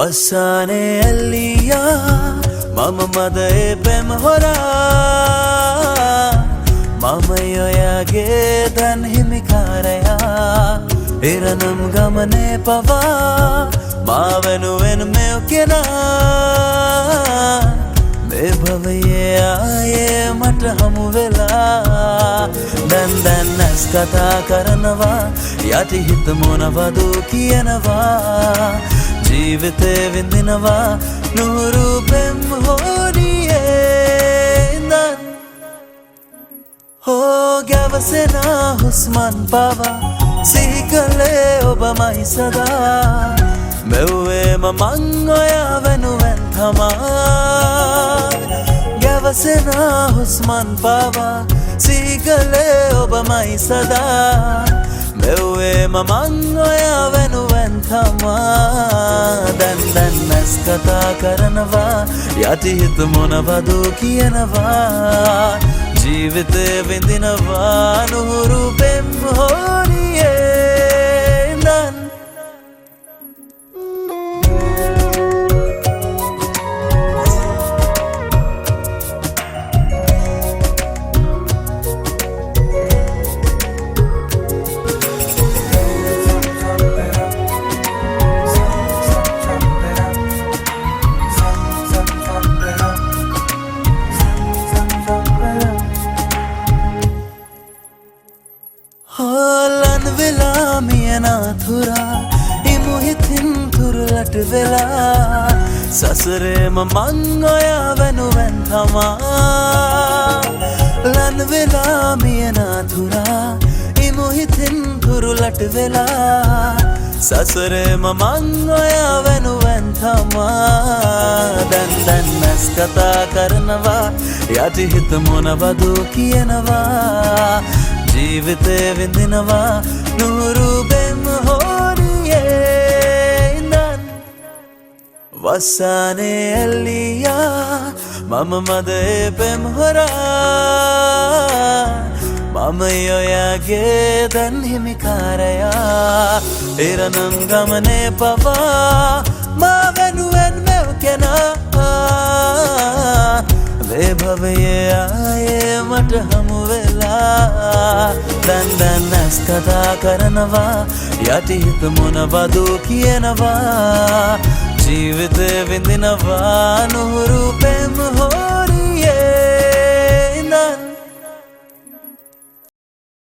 වස්සානේ ඇල්ලියා මම මදේ පෙම් හොරා මම ඔයාගේ දන් හිමිකාරයා එරනම් ගමනේ පවා මා වෙනුවෙන් මෙව් කෙනා මේ භවයේ ආයේ මට හමු වෙලා දැන් නැස් කතා කරනවා යටි හිත මොනවද කියනවා ජීවිතේ විඳිනවා නුහුරු පෙම් හොරියේ ඉඳන් හෝ ගැවසෙනා හුස්මන් පවා සිහි කළේ ඔබමයි සදා මෙව්වේම මං ඔයා වෙනුවෙන් තමා ගැවසෙනා හුස්මන් පවා සිහි කළේ ඔබමයි සදා මෙව්වේම මං ඔයා වෙනුවෙන් තමා දැන් නැස් කතා කරනවා යටි හිත මොනවද කියනවා ජීවිතේ විඳිනවා නුහුරු පෙම් හොරියේ ඉඳන් හොලන් වෙලා මියනා තුරා ඉමුහිතින් තුරලට වෙලා සසරේම මං ඔයා වෙනුවෙන් තමා ලන් වෙලා මියනා තුරා ඉමුහිතින් තුරලට වෙලා සසරේම මං ඔයා වෙනුවෙන් තමා දැන් නැස් කතා කරනවා යටි හිත මොනවද කියනවා ජීවිතේ විඳිනවා නුහුරු පෙම් හොරියේ ඉඳන් වස්සානේ ඇල්ලියා මම මදේ පෙම් හොරා මම ඔයාගේ දන් හිමිකාරයා එරනම් ගමනේ පවා මා වෙනුවෙන් මෙව් කෙනා මේ භවයේ ආයේ මට හමු වෙලා දැන් නැස් කතා කරනවා යටි හිත මොනවද කියනවා ජීවිතේ විඳිනවා නුහුරු පෙම්